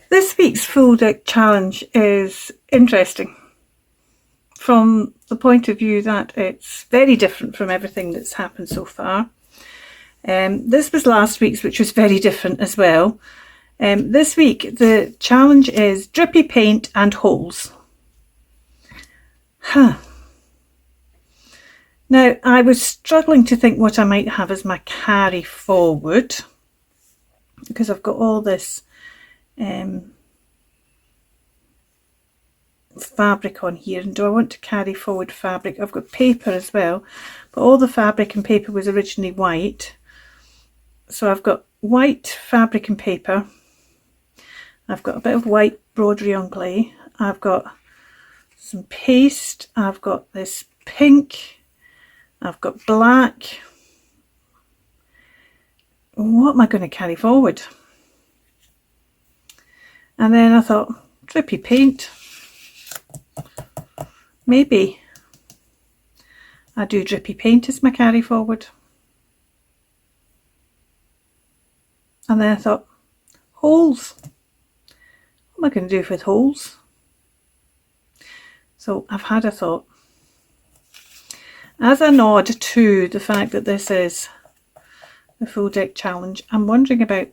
This week's full deck challenge is interesting from the point of view that it's very different from everything that's happened so far. This was last week's, which was very different as well. This week, the challenge is drippy paint and holes. Now, I was struggling to think what I might have as my carry forward, because I've got all this fabric on here, and do I want to carry forward fabric? I've got paper as well, but all the fabric and paper was originally white, so I've got white fabric and paper. I've got a bit of white Broderie-Anglaise, I've got some paste, I've got this pink, I've got black. What am I going to carry forward? And then I thought, drippy paint. Maybe I do drippy paint as my carry forward. And then I thought, holes. What am I going to do with holes? So I've had a thought. As a nod to the fact that this is the full deck challenge, I'm wondering about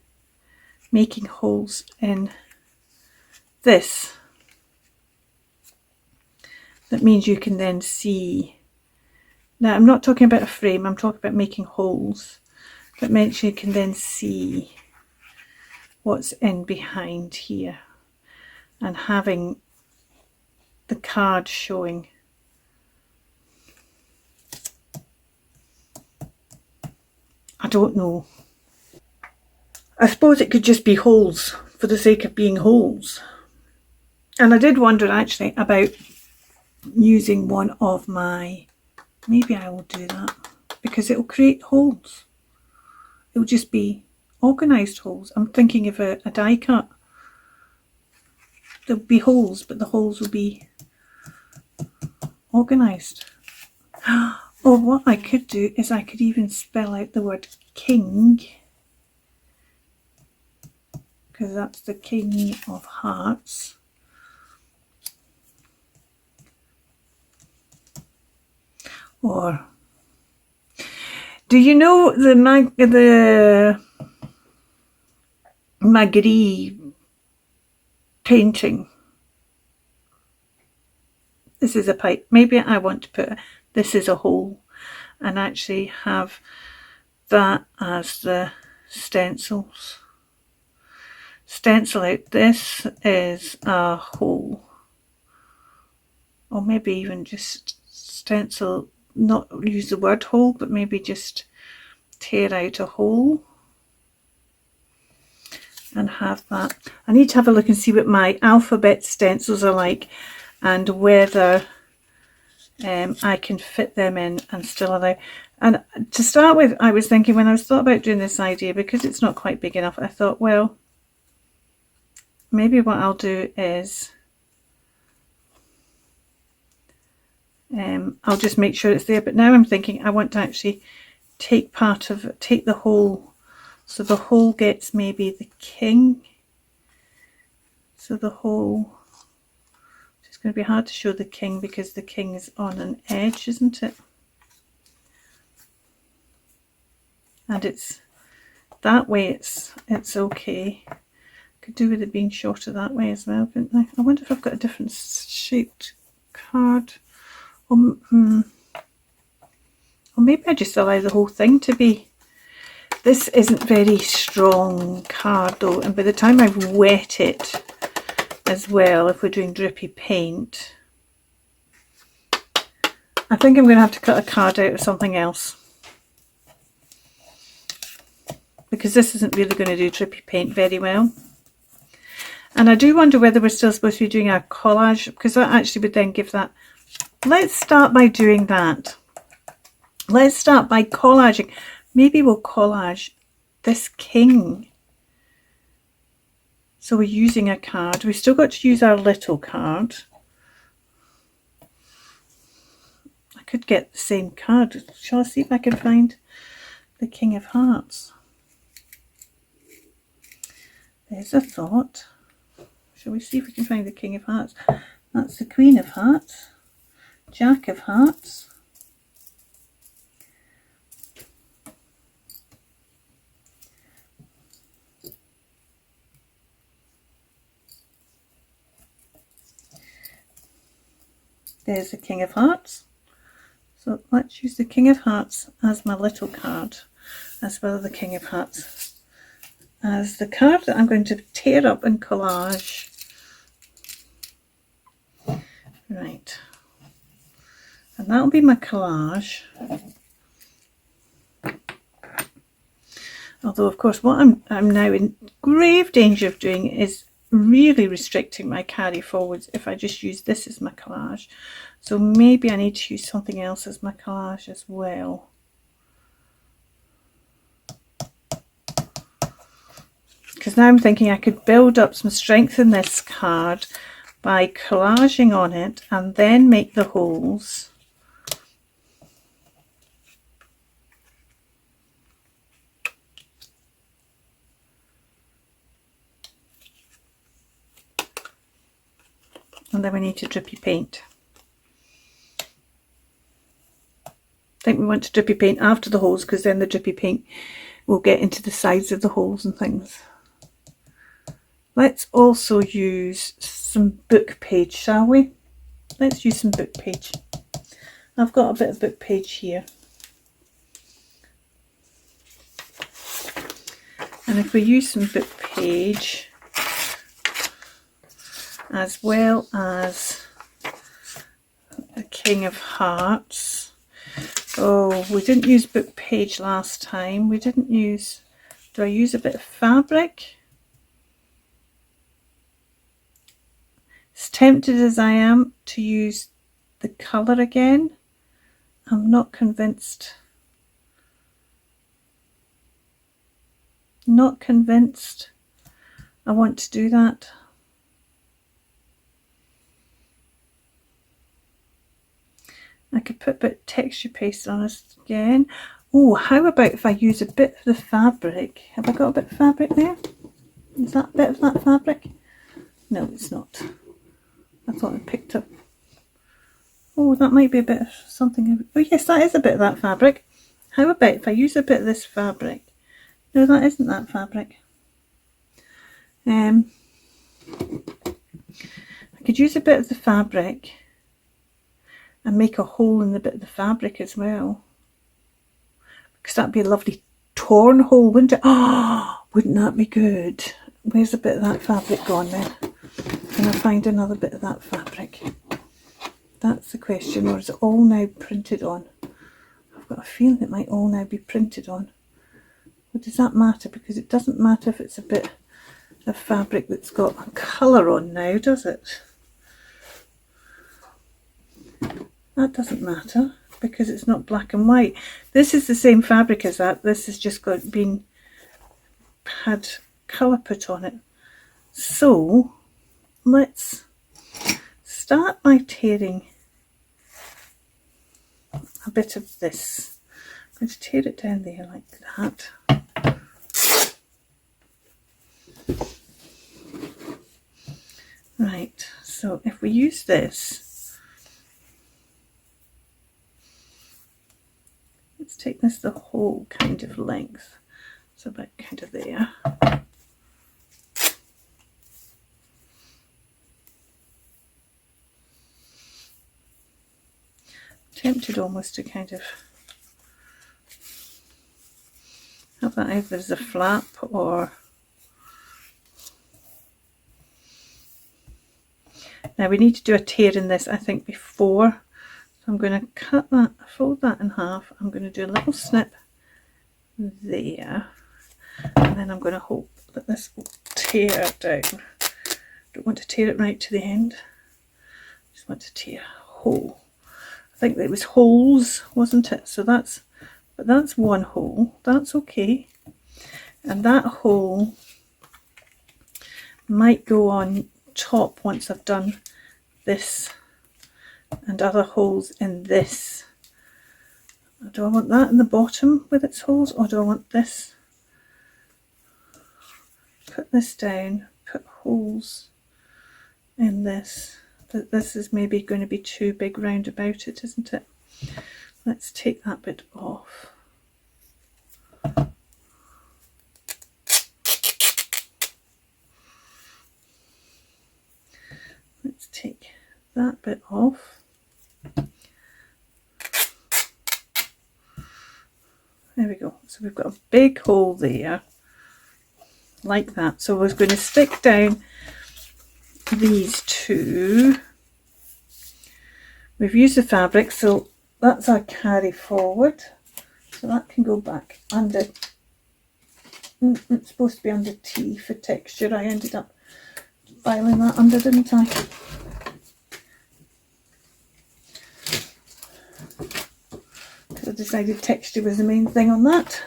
making holes in this. That means you can then see. Now, I'm not talking about a frame, I'm talking about making holes. That means you can then see what's in behind here and having the card showing. I don't know. I suppose it could just be holes for the sake of being holes. And I did wonder actually about using one of my, maybe I will do that, because it will create holes. It will just be organised holes. I'm thinking of a die cut. There'll be holes, but the holes will be organised. Or what I could do is I could even spell out the word king, because that's the King of Hearts. Or do you know the Magritte painting? This is a pipe. Maybe I want to put this is a hole and actually have that as the stencils. Stencil out this is a hole, or maybe even just stencil, not use the word hole, but maybe just tear out a hole and have that. I need to have a look and see what my alphabet stencils are like and whether I can fit them in and still allow. And to start with, I was thinking, when I was thought about doing this idea, because it's not quite big enough, I thought, well, maybe what I'll do is I'll just make sure it's there. But now I'm thinking I want to actually take the whole, so the whole gets maybe the king. So the whole, it's going to be hard to show the king because the king is on an edge, isn't it? And it's that way, it's okay. Could do with it being shorter that way as well, couldn't I? I wonder if I've got a different shaped card. Or maybe I just allow the whole thing to be. This isn't very strong card though, and by the time I've wet it as well, if we're doing drippy paint, I think I'm going to have to cut a card out of something else, because this isn't really going to do drippy paint very well. And I do wonder whether we're still supposed to be doing our collage, because that actually would then give that. Let's start by doing that. Let's start by collaging. Maybe we'll collage this king. So we're using a card. We've still got to use our little card. I could get the same card. Shall I see if I can find the King of Hearts? There's a thought. Shall we see if we can find the King of Hearts? That's the Queen of Hearts, Jack of Hearts, there's the King of Hearts. So let's use the King of Hearts as my little card, as well as the King of Hearts as the card that I'm going to tear up and collage. Right, and that'll be my collage. Although, of course, what I'm now in grave danger of doing is really restricting my carry forwards if I just use this as my collage. So maybe I need to use something else as my collage as well. Because now I'm thinking I could build up some strength in this card by collaging on it and then make the holes. And then we need to drippy paint. I think we want to drippy paint after the holes, because then the drippy paint will get into the sides of the holes and things. Let's also use some book page, shall we? Let's use some book page. I've got a bit of book page here. And if we use some book page, as well as the King of Hearts. Oh, we didn't use book page last time. We didn't use... Do I use a bit of fabric? As tempted as I am to use the colour again, I'm not convinced. Not convinced I want to do that. I could put a bit of texture paste on it again. Oh, how about if I use a bit of the fabric? Have I got a bit of fabric there? Is that a bit of that fabric? No, it's not. I thought I picked up. Oh, that might be a bit of something. Oh yes, that is a bit of that fabric. How about if I use a bit of this fabric? No, that isn't that fabric. I could use a bit of the fabric and make a hole in the bit of the fabric as well, because that'd be a lovely torn hole, wouldn't it? Oh, wouldn't that be good? Where's a bit of that fabric gone then? Can I find another bit of that fabric? That's the question. Or is it all now printed on? I've got a feeling it might all now be printed on. But does that matter? Because it doesn't matter if it's a bit of fabric that's got a colour on now, does it? That doesn't matter because it's not black and white. This is the same fabric as that. This has just had colour put on it. So let's start by tearing a bit of this. I'm going to tear it down there like that. Right, so if we use this, let's take this the whole kind of length, so about kind of there. Tempted almost to kind of have that either as a flap or... Now we need to do a tear in this, I think, before. So I'm going to cut that, fold that in half. I'm going to do a little snip there. And then I'm going to hope that this will tear down. Don't want to tear it right to the end. Just want to tear a hole. I think it was holes, wasn't it? So that's one hole. That's okay. And that hole might go on top once I've done this and other holes in this. Do I want that in the bottom with its holes, or do I want this? Put this down, put holes in this. But this is maybe going to be too big round about it, isn't it? Let's take that bit off. Let's take that bit off. There we go. So we've got a big hole there, like that. So we're going to stick down these two. We've used the fabric, so that's our carry forward. So that can go back under. It's supposed to be under T for texture. I ended up filing that under, didn't I? Because I decided texture was the main thing on that.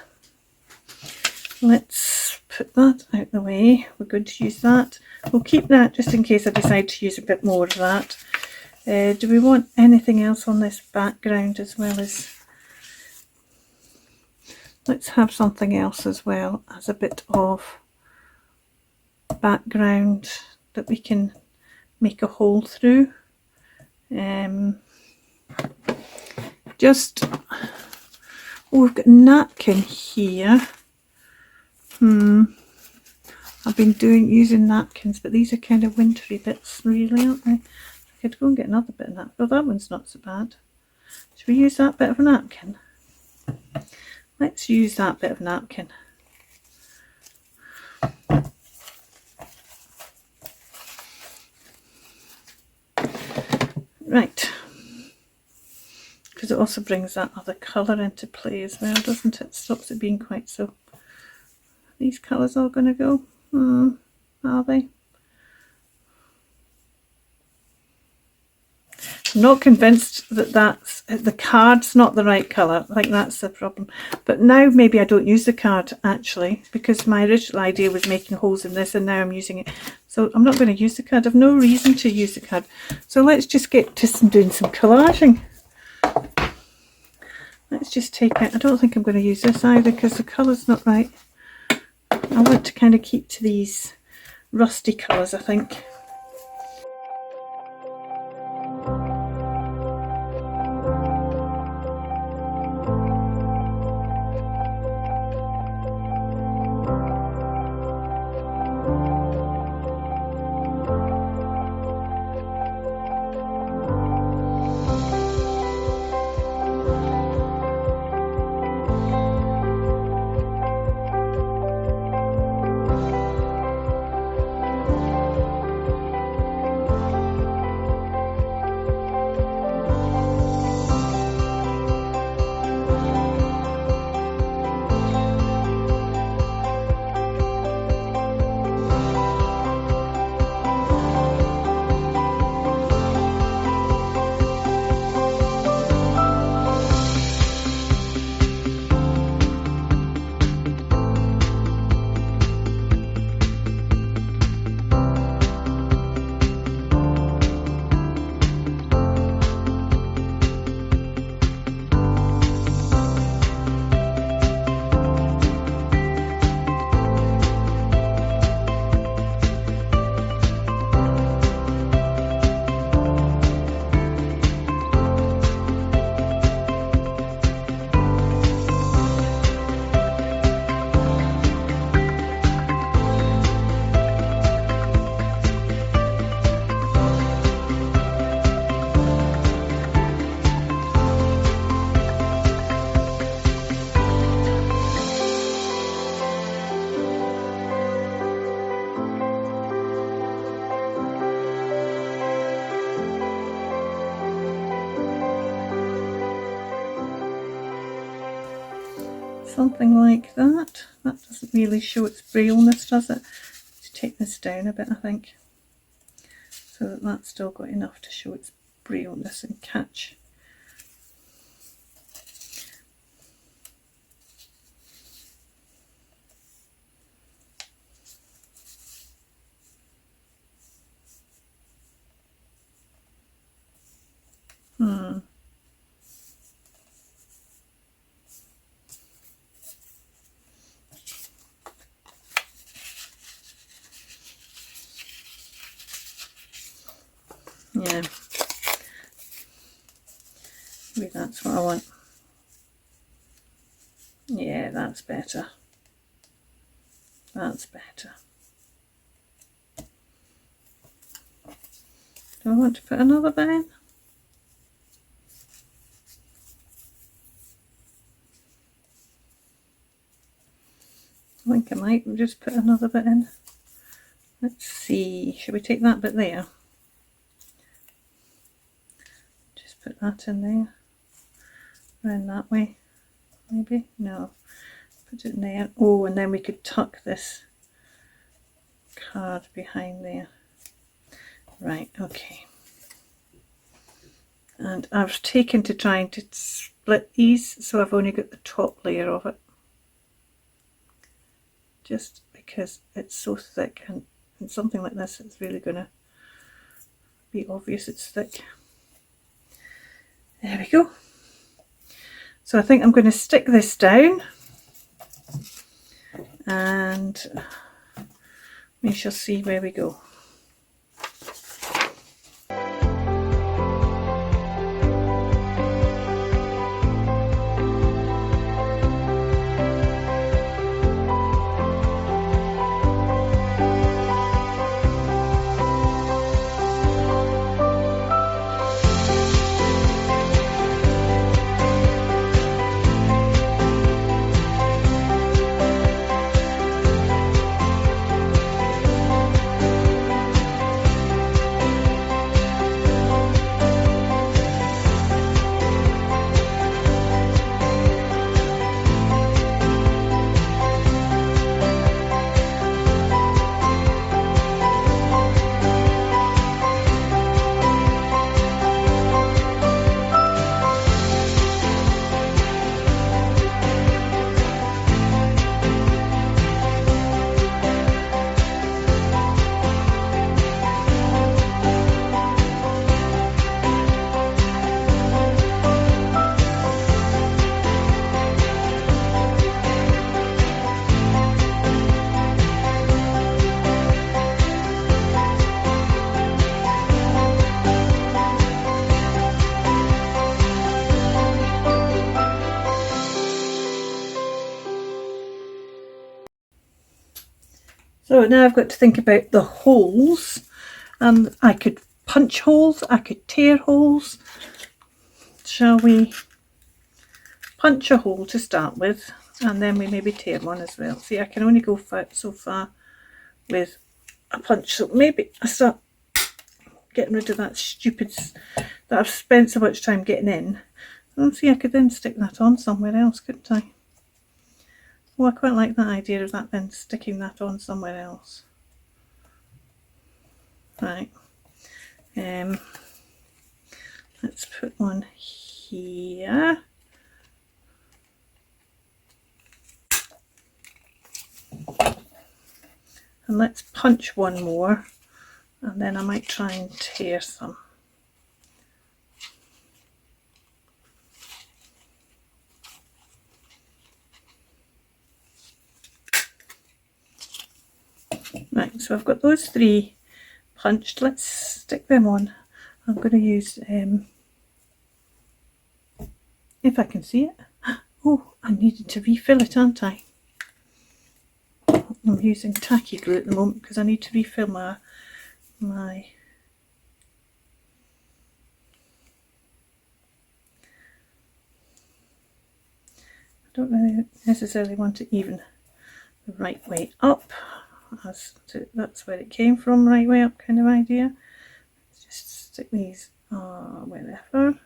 Let's put that out the way. We're going to use that. We'll keep that just in case I decide to use a bit more of that. Do we want anything else on this background as well as... Let's have something else as well as a bit of background that we can make a hole through. We've got a napkin here. I've been using napkins, but these are kind of wintry bits really, aren't they? I could go and get another bit of that. Well, that one's not so bad. Should we use that bit of a napkin? Let's use that bit of napkin. Right. Because it also brings that other colour into play as well, doesn't it? Stops it being quite so... These colours all going to go? Are they? I'm not convinced that the card's not the right colour. I think that's the problem. But now maybe I don't use the card actually, because my original idea was making holes in this and now I'm using it. So I'm not going to use the card. I've no reason to use the card. So let's just get to doing some collaging. Let's just take out, I don't think I'm going to use this either because the colour's not right. I want to kind of keep to these rusty colours, I think. Something like that. That doesn't really show its brailleness, does it? To take this down a bit, I think, so that that's still got enough to show its brailleness and catch. Yeah, maybe that's what I want. Yeah, that's better. That's better. Do I want to put another bit in? I think I might just put another bit in. Let's see, should we take that bit there? Just put that in there. Around that way, maybe? No. Put it in there. Oh, and then we could tuck this card behind there. Right, okay. And I've taken to trying to split these, so I've only got the top layer of it. Just because it's so thick, and something like this, it's really going to be obvious it's thick. There we go. So I think I'm going to stick this down, and we shall see where we go. So now I've got to think about the holes. I could punch holes, I could tear holes. Shall we punch a hole to start with, and then we maybe tear one as well? See, I can only go so far with a punch, so maybe I start getting rid of that stupid that I've spent so much time getting in. And see, I could then stick that on somewhere else, couldn't I? Well, I quite like that idea of that then, sticking that on somewhere else. Right. Let's put one here. And let's punch one more, and then I might try and tear some. Right, so I've got those three punched. Let's stick them on. I'm going to use, if I can see it. Oh, I needed to refill it, aren't I? I'm using tacky glue at the moment because I need to refill my I don't really necessarily want it even the right way up. That's where it came from, right way up kind of idea. Let's just stick these wherever. That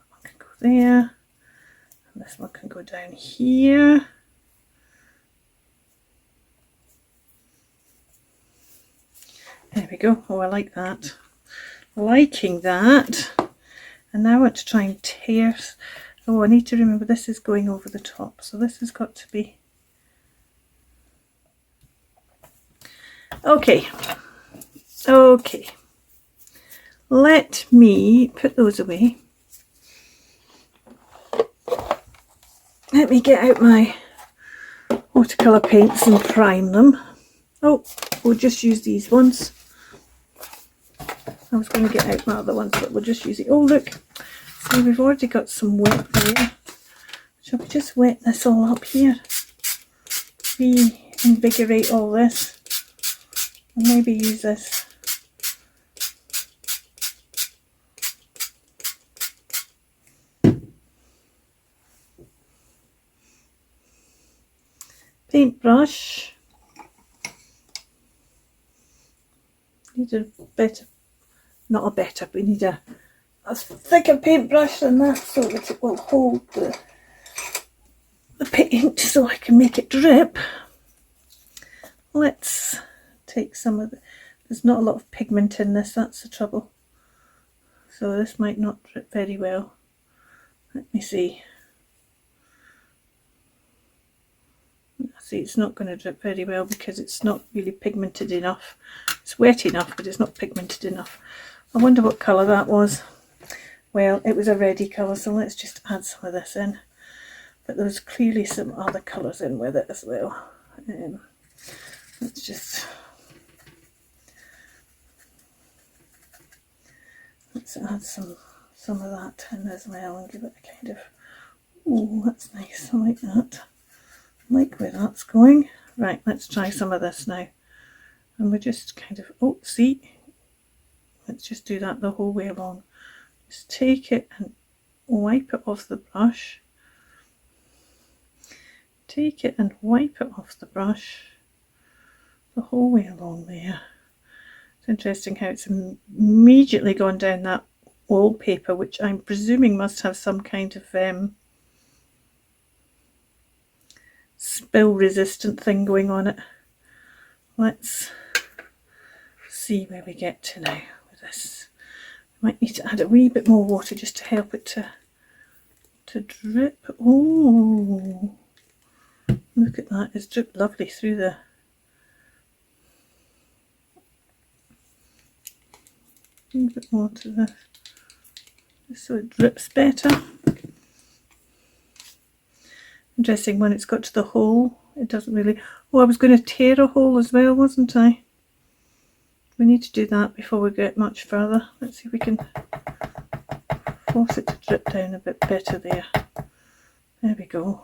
one can go there, and this one can go down here. There we go. Oh, I like that. Liking that. And now I want to try and tear. Oh, I need to remember this is going over the top, so this has got to be okay. Let me put those away. Let me get out my watercolour paints and prime them. Oh, we'll just use these ones. I was going to get out my other ones, but we'll just use it. Oh, look. See, we've already got some wet there. Shall we just wet this all up here? Reinvigorate all this. And maybe use this. Paintbrush. Need a better, not a better, we need a thicker paintbrush than that so that it will hold the paint so I can make it drip. Let's take some of the, there's not a lot of pigment in this, that's the trouble. So this might not drip very well. Let me see. See, it's not going to drip very well because it's not really pigmented enough. It's wet enough, but it's not pigmented enough. I wonder what colour that was. Well, it was a reddy colour, so let's just add some of this in. But there's clearly some other colours in with it as well. Let's just... let's add some of that in as well and give it a kind of... ooh, that's nice, I like that. I like where that's going. Right, let's try some of this now. And we're just kind of, oh, see? Let's just do that the whole way along. Just take it and wipe it off the brush. Take it and wipe it off the brush the whole way along there. It's interesting how it's immediately gone down that wallpaper, which I'm presuming must have some kind of spill resistant thing going on it. Let's see where we get to now with this. I might need to add a wee bit more water just to help it to drip. Oh, look at that, it's dripped lovely through the... a bit more to the... just so it drips better. Interesting, when it's got to the hole, it doesn't really... oh, I was going to tear a hole as well, wasn't I? We need to do that before we get much further. Let's see if we can force it to drip down a bit better there. There we go.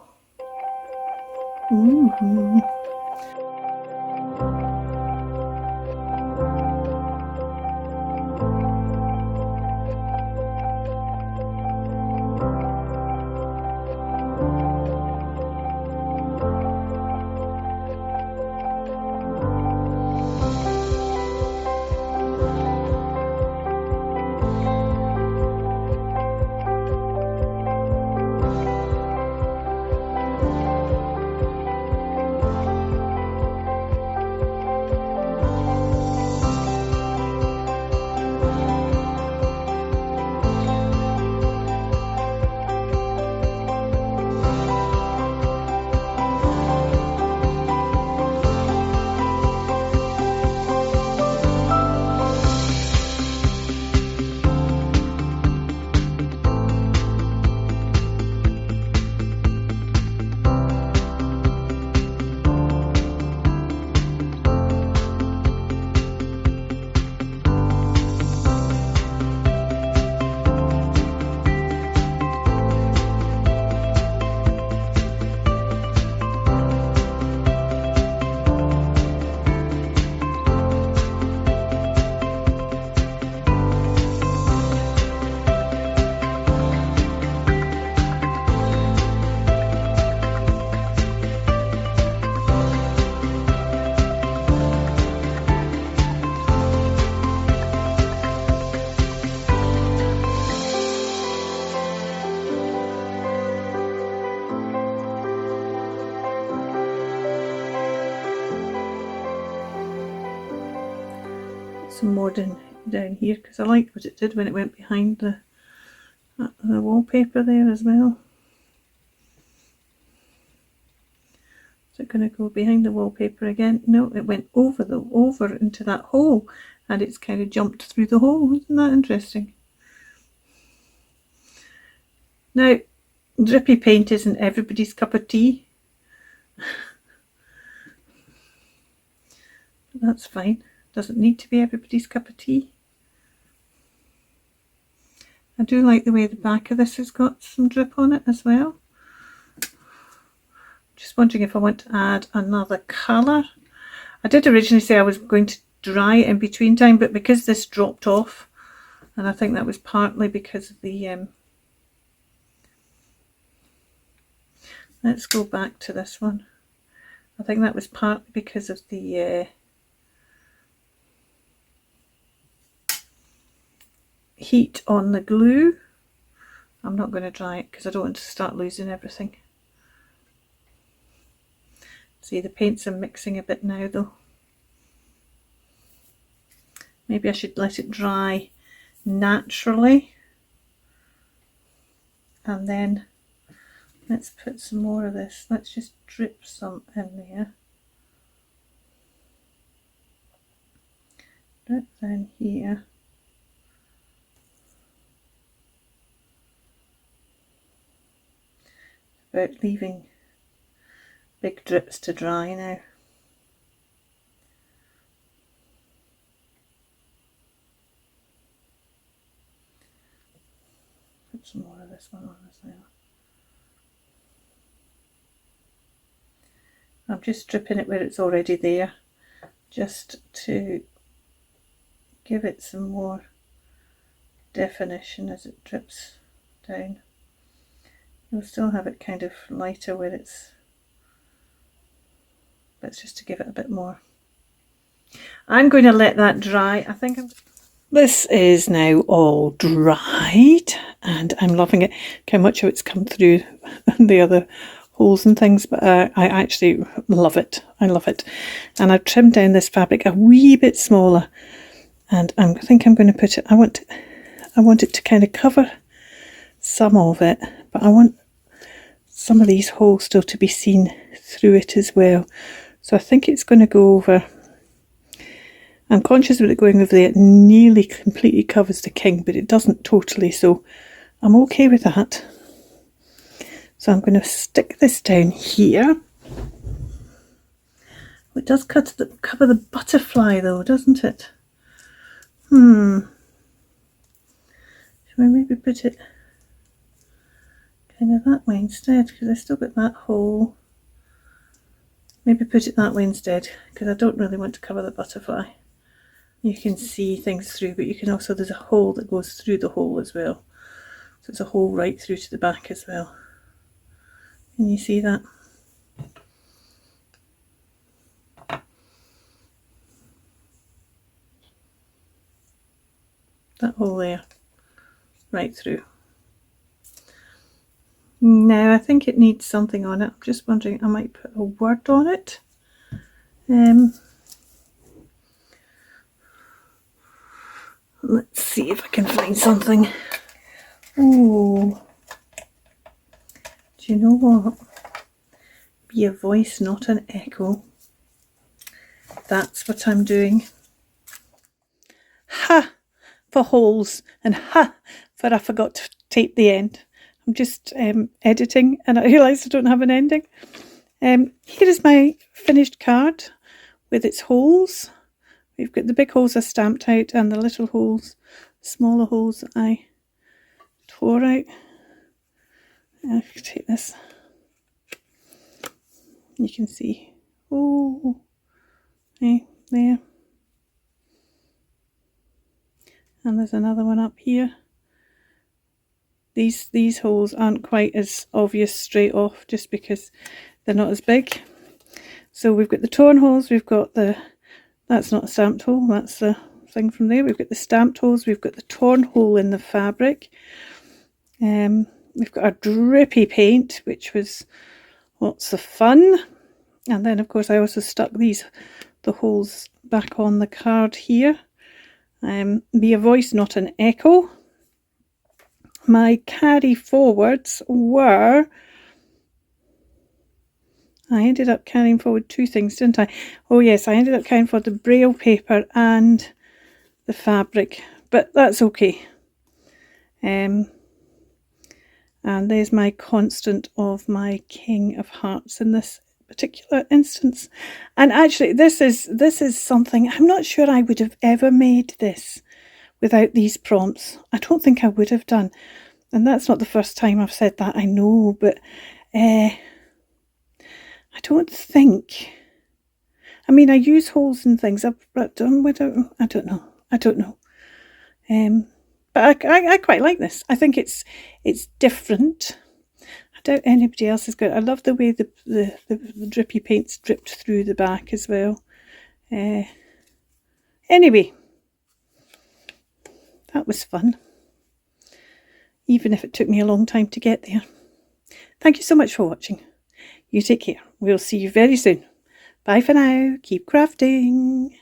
Some more down here because I liked what it did when it went behind the wallpaper there as well. Is it going to go behind the wallpaper again? No, it went over into that hole and it's kind of jumped through the hole. Isn't that interesting? Now, drippy paint isn't everybody's cup of tea. But that's fine. Doesn't need to be everybody's cup of tea. I do like the way the back of this has got some drip on it as well. Just wondering if I want to add another colour. I did originally say I was going to dry it in between time, but because this dropped off, and I think that was partly because of the let's go back to this one. I think that was partly because of the heat on the glue. I'm not going to dry it because I don't want to start losing everything. See, the paints are mixing a bit now though. Maybe I should let it dry naturally, and then let's put some more of this. Let's just drip some in there. Drip down here. About leaving big drips to dry now. Put some more of this one on as well. I'm just dripping it where it's already there, just to give it some more definition as it drips down. You'll still have it kind of lighter where it's, but it's just to give it a bit more. I'm going to let that dry. I think this is now all dried and I'm loving it. Look how much of it's come through the other holes and things, but I actually love it. I love it. And I've trimmed down this fabric a wee bit smaller, and I think I'm going to put it, I want it to kind of cover some of it, but I want some of these holes still to be seen through it as well. So I think it's going to go over. I'm conscious of it going over there. It nearly completely covers the king, but it doesn't totally, so I'm okay with that. So I'm going to stick this down here. It does cover the butterfly though, doesn't it? Should we maybe put it kind of that way instead, because I still got that hole. Maybe put it that way instead, because I don't really want to cover the butterfly. You can see things through, but you can also, there's a hole that goes through the hole as well. So it's a hole right through to the back as well. Can you see that? That hole there, right through. Now I think it needs something on it. I'm just wondering, I might put a word on it. Let's see if I can find something. Oh, do you know what? Be a voice, not an echo. That's what I'm doing. Ha for holes, and ha for I forgot to tape the end. I'm just editing and I realised I don't have an ending. Here is my finished card with its holes. We've got the big holes I stamped out and the little holes, smaller holes that I tore out. I can take this. You can see. Oh, hey, there. And there's another one up here. These holes aren't quite as obvious straight off just because they're not as big. So we've got the torn holes, we've got the, that's not a stamped hole, that's the thing from there. We've got the stamped holes, we've got the torn hole in the fabric. We've got our drippy paint, which was lots of fun. And then of course I also stuck the holes back on the card here. Be a voice, not an echo. My carry forwards were, I ended up carrying forward two things, didn't I? Oh yes, I ended up carrying forward the braille paper and the fabric, but that's okay. And there's my constant of my King of Hearts in this particular instance. And actually this is something, I'm not sure I would have ever made this without these prompts. I don't think I would have done. And that's not the first time I've said that, I know, but I don't think... I mean, I use holes and things, but I don't know. But I quite like this. I think it's different. I doubt anybody else has got it. I love the way the drippy paint's dripped through the back as well. Anyway, that was fun, even if it took me a long time to get there. Thank you so much for watching. You take care. We'll see you very soon. Bye for now. Keep crafting.